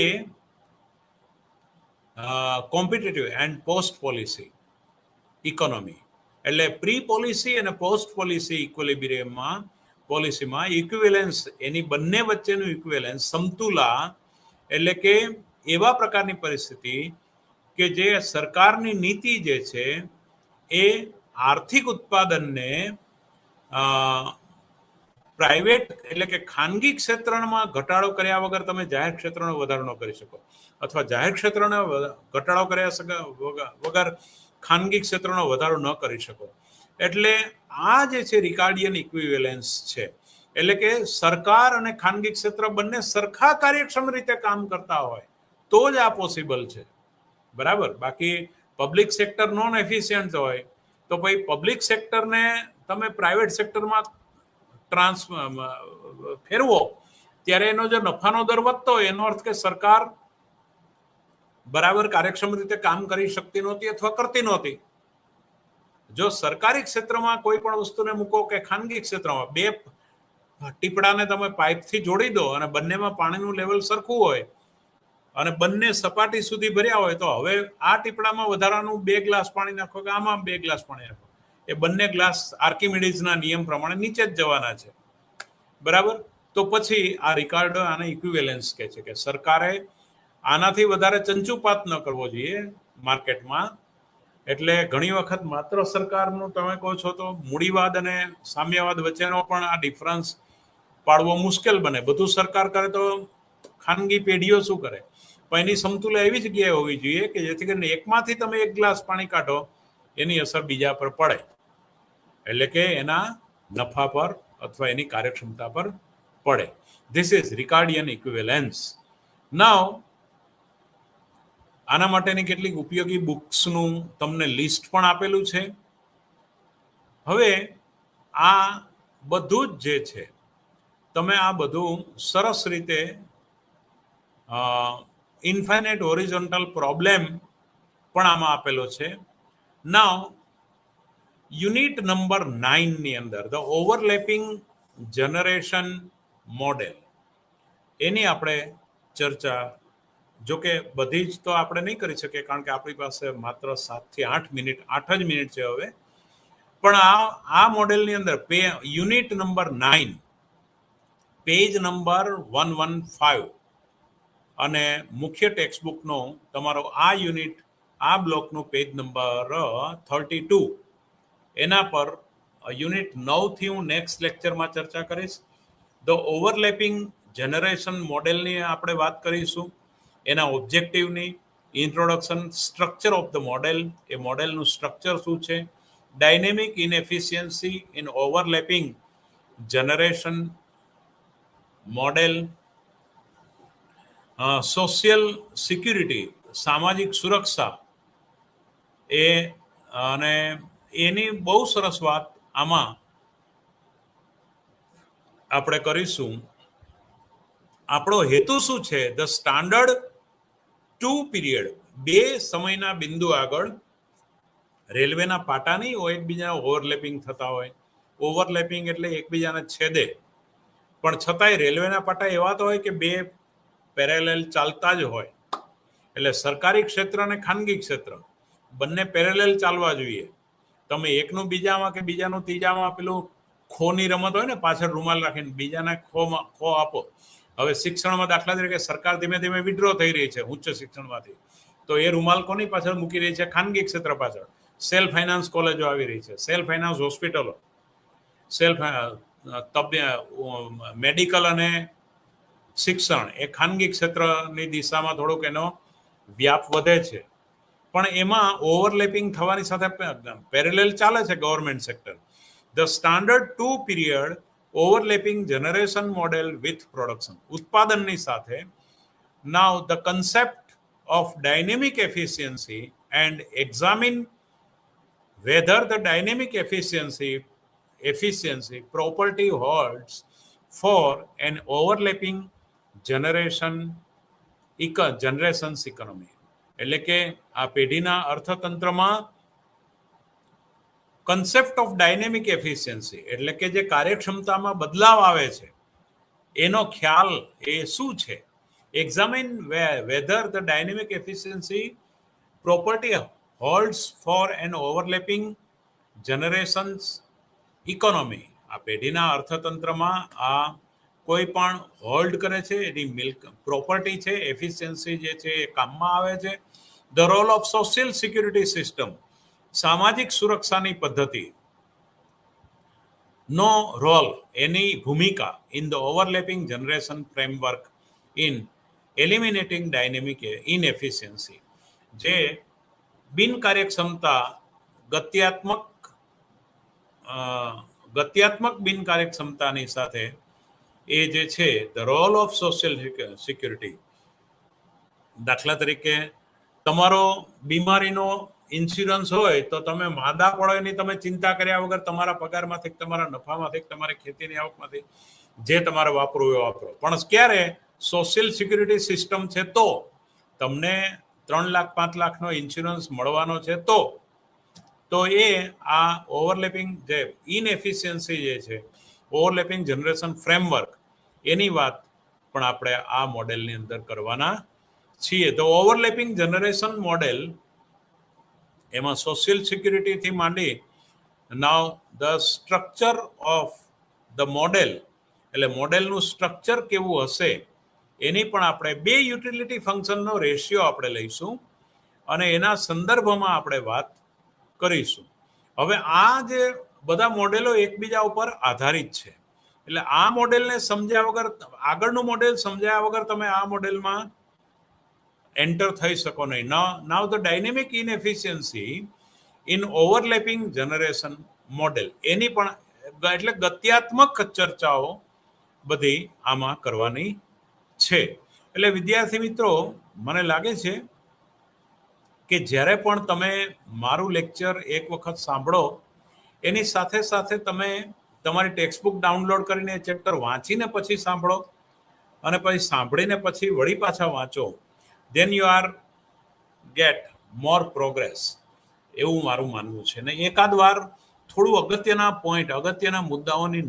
competitive and post policy economy, એટલે પ્રી પોલિસી અને પોસ્ટ પોલિસી ઇક્વિલિબ્રિયમમાં પોલિસીમાં ઇક્વિવેલન્સ, એની બંને વચ્ચેનું ઇક્વિવેલન્સ, સમતુલા, એટલે કે એવા પ્રકારની પરિસ્થિતિ કે જે સરકારની નીતિ જે છે એ આર્થિક ઉત્પાદનને પ્રાઇવેટ, એટલે કે ખાનગી ક્ષેત્રમાં ઘટાડો કર્યા વગર તમે જાહેર ક્ષેત્રનો વધારો ન કરી શકો, અથવા જાહેર ક્ષેત્રનો ઘટાડો કર્યા વગર ખાનગી ક્ષેત્રનો વધારો ન કરી શકો. એટલે આ જે છે રિકાર્ડિયન ઇક્વિવેલન્સ છે, એટલે કે સરકાર અને ખાનગી ક્ષેત્ર બંને સરખા કાર્યક્ષમ રીતે કામ કરતા હોય તો જ આ પોસિબલ છે, બરાબર. બાકી પબ્લિક સેક્ટર નોન એફિશિયન્ટ હોય તો ભાઈ પબ્લિક સેક્ટરને તમે પ્રાઇવેટ સેક્ટરમાં ફેરવો ત્યારે એનો જે નફાનો દર વધતો હોય એનો અર્થ કે સરકાર બરાબર કાર્યક્ષમ રીતે કામ કરી શકતી નહોતી અથવા કરતી નહોતી. જો સરકારી ક્ષેત્રમાં કોઈ પણ વસ્તુને મૂકો કે ખાનગી ક્ષેત્રમાં, બે ટીપડાને તમે પાઇપથી જોડી દો અને બંનેમાં પાણીનું લેવલ સરખું હોય અને બંને સપાટી સુધી ભર્યા હોય તો હવે આ ટીપડામાં વધારાનું 2 ગ્લાસ પાણી નાખો કે આમાં 2 ગ્લાસ પાણી નાખો, એ બંને ગ્લાસ આર્કિમિડીઝના નિયમ પ્રમાણે નીચે જ જવાના છે, બરાબર. તો પછી આ રિકાર્ડો આને ઇક્વિવેલન્સ કહે છે કે સરકારે આનાથી વધારે ચંચુપાત ન કરવો જોઈએ માર્કેટમાં. એટલે ઘણી વખત માત્ર સરકારનું તમે કહો છો તો મૂડીવાદ અને સામ્યવાદ વચ્ચેનો પણ આ ડિફરન્સ પાડવો મુશ્કેલ બને. બધું સરકાર કરે તો ખાનગી પેઢીઓ શું કરે? પણ એની સમતુલા એવી જગ્યાએ હોવી જોઈએ કે જેથી કરીને એકમાંથી તમે 1 ગ્લાસ પાણી કાઢો એની અસર બીજા પર પડે, એટલે કે એના નફા પર અથવા એની કાર્યક્ષમતા પર પડે. This is Ricardian equivalence. Now આના માટેની કેટલીક ઉપયોગી બુક્સનું તમને લિસ્ટ પણ આપેલું છે. હવે આ બધું જ જે છે તમે આ બધું સરસ રીતે ઇન્ફાઇનાઇટ હોરિઝોન્ટલ પ્રોબ્લેમ પણ આમાં આપેલો છે. નાઉ યુનિટ નંબર 9 ની અંદર ધ ઓવરલેપિંગ જનરેશન મોડેલ, એની આપણે ચર્ચા, જો કે બધી જ તો આપણે નહીં કરી શકીએ કારણ કે આપણી પાસે માત્ર 7 થી 8 મિનિટ, 8 જ મિનિટ છે હવે. પણ આ મોડેલની અંદર યુનિટ નંબર 9, પેજ નંબર 115 અને મુખ્ય ટેક્સ્ટ બુકનો તમારો આ યુનિટ, આ બ્લોકનો પેજ નંબર 32, એના પર યુનિટ 9 થી હું નેક્સ્ટ લેક્ચરમાં ચર્ચા કરીશ. ધ ઓવરલેપિંગ જનરેશન મોડેલની આપણે વાત કરીશું, એના ઓબ્જેક્ટિવની, introduction, structure of the model, એ મોડેલનું સ્ટ્રક્ચર શું છે, dynamic inefficiency in overlapping generation model, social security, સામાજિક સુરક્ષા, એ અને એની બહુ સરસ વાત આમાં આપણે કરીશું. આપણો હેતુ શું છે? ધ સ્ટાન્ડર્ડ 2 પીરિયડ, 2 સમયના બિંદુ આગળ રેલવેના પાટા નહીં હોય એકબીજાના ઓવરલેપિંગ થતા હોય. ઓવરલેપિંગ એટલે એકબીજાને છેદે, પણ છતાંય રેલવેના પાટા એવા તો હોય કે 2 પેરેલલ ચાલતા જ હોય. એટલે સરકારી ક્ષેત્ર અને ખાનગી ક્ષેત્ર બંને પેરેલલ ચાલવા જોઈએ. તમે એકનું બીજામાં કે બીજાનું ત્રીજામાં પેલું ખોની રમત હોય ને, પાછળ રૂમાલ રાખીને બીજાને ખો આપો. હવે શિક્ષણમાં દાખલા તરીકે સરકાર ધીમે ધીમે વિડ્રો થઈ રહી છે ઉચ્ચ શિક્ષણમાંથી, તો એ રૂમાલ કોની પાછળ મૂકી રહી છે? ખાનગી ક્ષેત્ર પાછળ. સેલ્ફ ફાઇનાન્સ કોલેજો આવી રહી છે, સેલ્ફ ફાઇનાન્સ હોસ્પિટલો, સેલ્ફ મેડિકલ અને શિક્ષણ એ ખાનગી ક્ષેત્રની દિશામાં થોડુંક એનો વ્યાપ વધે છે, પણ એમાં ઓવરલેપિંગ થવાની સાથે પેરેલલ ચાલે છે government sector. The standard 2 period overlapping generation model with production, ઉત્પાદનની સાથે. નાઉ the concept of dynamic efficiency and examine whether the dynamic efficiency property holds for an overlapping generations economy. એટલે કે આ પેઢીના અર્થતંત્રમાં કન્સેપ્ટ ઓફ ડાયનેમિક એફિશિયન્સી એટલે કે જે કાર્યક્ષમતામાં બદલાવ આવે છે એનો ખ્યાલ એ શું છે. Examine whether the dynamic efficiency property holds for an overlapping generations economy. આ પેઢીના અર્થતંત્રમાં આ કોઈ પણ હોલ્ડ કરે છે, એની મિલ્ક પ્રોપર્ટી છે, એફિશિયન્સી જે છે એ કામમાં આવે છે. The role of social security system, સામાજિક સુરક્ષાની પદ્ધતિ નો રોલ, એની ભૂમિકા in the overlapping generation framework in eliminating dynamic inefficiency. જે બિનકાર્યક્ષમતા ગત્યાત્મક બિનકાર્યક્ષમતાની સાથે એ જે છે the role of social security. દાખલા તરીકે તમારો બીમારીનો ઇન્સ્યોરન્સ હોય તો તમે માંદા પડો એની તમે ચિંતા કર્યા વગર તમારા પગારમાંથી, તમારા નફામાંથી, તમારી ખેતીની આવકમાંથી જે તમારે વાપરવું એ વાપરો. પણ ક્યારે સોશિયલ સિક્યુરિટી સિસ્ટમ છે તો તમને 3 લાખ 5 લાખનો ઇન્સ્યોરન્સ મળવાનો છે તો એ આ ઓવરલેપિંગ જે ઇનએફિશિયન્સી જે છે, ઓવરલેપિંગ જનરેશન ફ્રેમવર્ક, એની વાત પણ આપણે આ મોડેલની અંદર કરવાના છીએ. તો ઓવરલેપિંગ જનરેશન મોડેલ એમાં સોશિયલ સિક્યુરિટીથી માંડી નાવ the structure of the model, એટલે મોડેલનું સ્ટ્રક્ચર કેવું હશે એની પણ આપણે 2 યુટિલિટી ફંક્શનનો રેશિયો આપણે લઈશું અને એના સંદર્ભમાં આપણે વાત કરીશું. હવે આ જે બધા મોડેલો એકબીજા ઉપર આધારિત છે, એટલે આ મોડેલને સમજ્યા વગર, આગળનું મોડેલ સમજ્યા વગર તમે આ મોડેલમાં એન્ટર થઈ શકો નહીં. Now the dynamic inefficiency in overlapping generation model, એની પણ એટલે ગત્યાત્મક ચર્ચાઓ બધી આમાં કરવાની છે. એટલે વિદ્યાર્થી મિત્રો, મને લાગે છે કે જ્યારે પણ તમે મારું લેક્ચર એક વખત સાંભળો એની સાથે સાથે તમે તમારી ટેક્સ્ટબુક ડાઉનલોડ કરીને ચેપ્ટર વાંચીને પછી સાંભળો અને પછી સાંભળીને પછી વળી પાછા વાંચો, then you are get more progress, એવું મારું માનવું છે. ને એકાદ વાર થોડું અગત્યના પોઈન્ટ, અગત્યના મુદ્દાઓની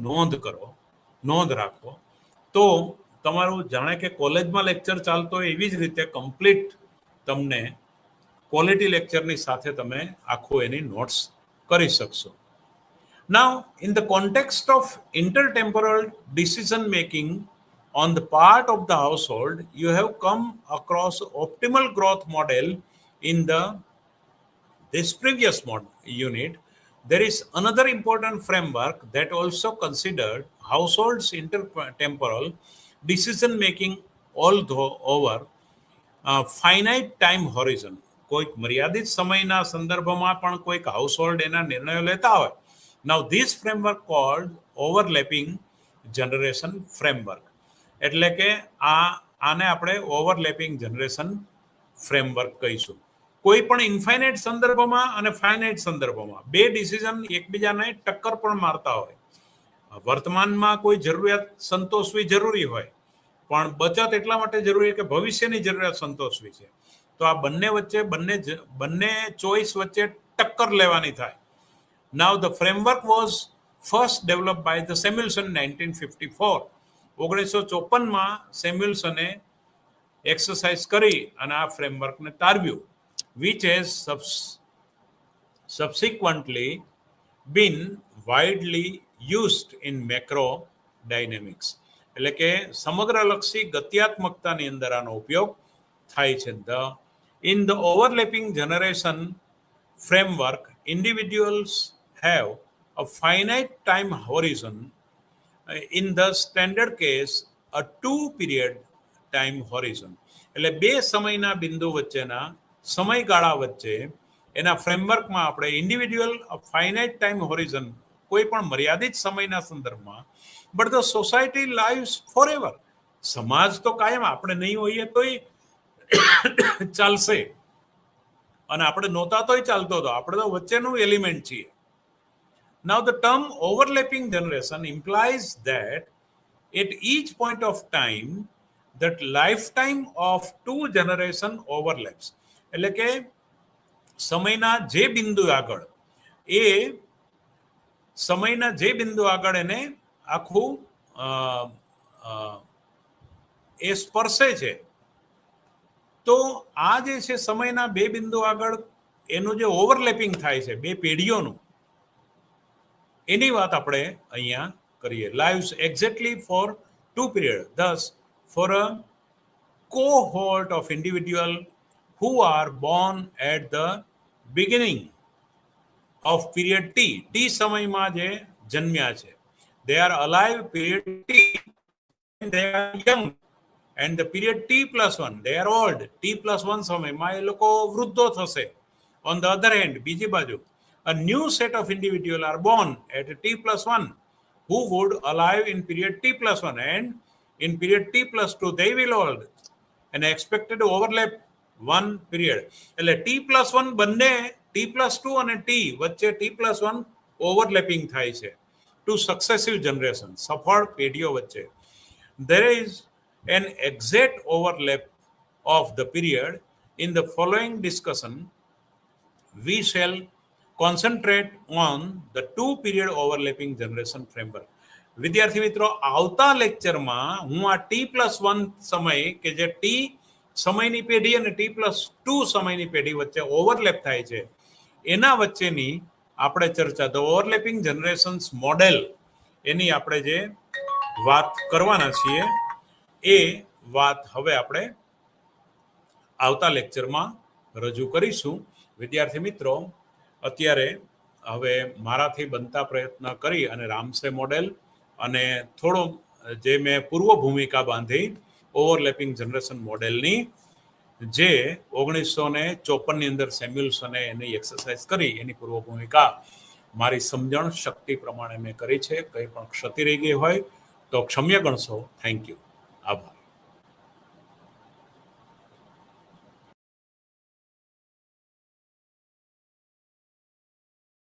નોંધ રાખો તો તમારું જાણે કે કોલેજમાં લેક્ચર ચાલતો હોય એવી જ રીતે કમ્પ્લીટ તમને ક્વોલિટી લેક્ચરની સાથે તમે આખું એની નોટ્સ કરી શકશો. Now, in the context of intertemporal decision making on the part of the household, you have come across optimal growth model in this previous unit. There is another important framework that also considered households intertemporal decision making although over finite time horizon. કોઈક મર્યાદિત સમયના સંદર્ભમાં પણ કોઈક household એના નિર્ણયો લેતા હોય. Now this framework called overlapping generation framework, એટલે કે આને આપણે ઓવરલેપિંગ જનરેશન ફ્રેમવર્ક કહીશું. કોઈ પણ ઇન્ફાઇનાઇટ સંદર્ભમાં અને ફાઇનાઇટ સંદર્ભમાં 2 ડિસિઝન એકબીજાને ટક્કર પણ મારતા હોય. વર્તમાનમાં કોઈ જરૂરિયાત સંતોષવી જરૂરી હોય, પણ બચત એટલા માટે જરૂરી કે ભવિષ્યની જરૂરિયાત સંતોષવી છે, તો આ બંને વચ્ચે બંને ચોઇસ વચ્ચે ટક્કર લેવાની થાય. Now the framework was first developed by the Samuelson in 1954. 1954માં સેમ્યુઅલ્સને exercise કરી અને આ ફ્રેમવર્કને તારવ્યું, which has subsequently been widely used in macro dynamics. એટલે કે સમગ્રલક્ષી ગત્યાત્મકતાની અંદર આનો ઉપયોગ થાય છે. In the overlapping generation framework, individuals have a finite time horizon in the standard case a 2 period time horizon, એટલે બે સમયના બિંદુ વચ્ચેના સમયગાળા વચ્ચે એના ફ્રેમવર્કમાં આપણે ઇન્ડિવિડ્યુઅલ ફાઇનાઇટ ટાઈમ હોરિઝન, કોઈ પણ મર્યાદિત સમયના સંદર્ભમાં, but the society lives forever, સમાજ તો કાયમ, આપણે નહીં હોઈએ તોય ચાલશે અને આપણે નહોતા તોય ચાલતો હતો, આપણે તો વચ્ચેનું એલિમેન્ટ છીએ. Now the term overlapping generation implies that at each point of time that lifetime of two generation overlaps, એટલે કે સમયના જે બિંદુ આગળ એને આખું એ સ્પર્શે છે, તો આ જે છે સમયના બે બિંદુ આગળ એનું જે ઓવરલેપિંગ થાય છે બે પેઢીઓનું, એની વાત આપણે અહીંયા કરીએ. Lives exactly for 2 period, thus for a cohort of individual who are born at the beginning of period t સમયમાં જે જન્મ્યા છે, they are alive period t and they are young, and the period t+1 they are old, t+1 સમયમાં એ લોકો વૃદ્ધો થશે. On the other hand, બીજી બાજુ a new set of individuals are born at t+1 who would alive in period t+1, and in period t+2 they will old, and expected overlap one period. એટલે t+1 બંને t+2 અને t વચ્ચે t+1 overlapping થાય છે two successive generation, સફળ પેઢીઓ વચ્ચે. There is an exact overlap of the period. In the following discussion we shall concentrate on the 2 period overlapping generation framework. વિદ્યાર્થી મિત્રો, આવતા લેક્ચરમાં હું આ t+1 સમય કે જે t સમયની પેઢી અને t+2 સમયની પેઢી વચ્ચે ઓવરલેપ થાય છે એના વચ્ચેની આપણે ચર્ચા, ધ ઓવરલેપિંગ જનરેશન્સ મોડેલ, એની આપણે જે વાત કરવાના છીએ એ વાત હવે આપણે આવતા લેક્ચરમાં રજૂ કરીશું. વિદ્યાર્થી મિત્રો, અત્યારે હવે મારાથી બનતા પ્રયત્ન કરી અને રામસે મોડેલ અને થોડો જે મેં પૂર્વ ભૂમિકા બાંધી ઓવરલેપિંગ જનરેશન મોડેલની, જે 1954ની અંદર સેમ્યુલ્સને એની એક્સરસાઇઝ કરી, એની પૂર્વ ભૂમિકા મારી સમજણ શક્તિ પ્રમાણે મેં કરી છે. કંઈ પણ ક્ષતિ રહી ગઈ હોય તો ક્ષમ્ય ગણશો. Thank you. આભાર.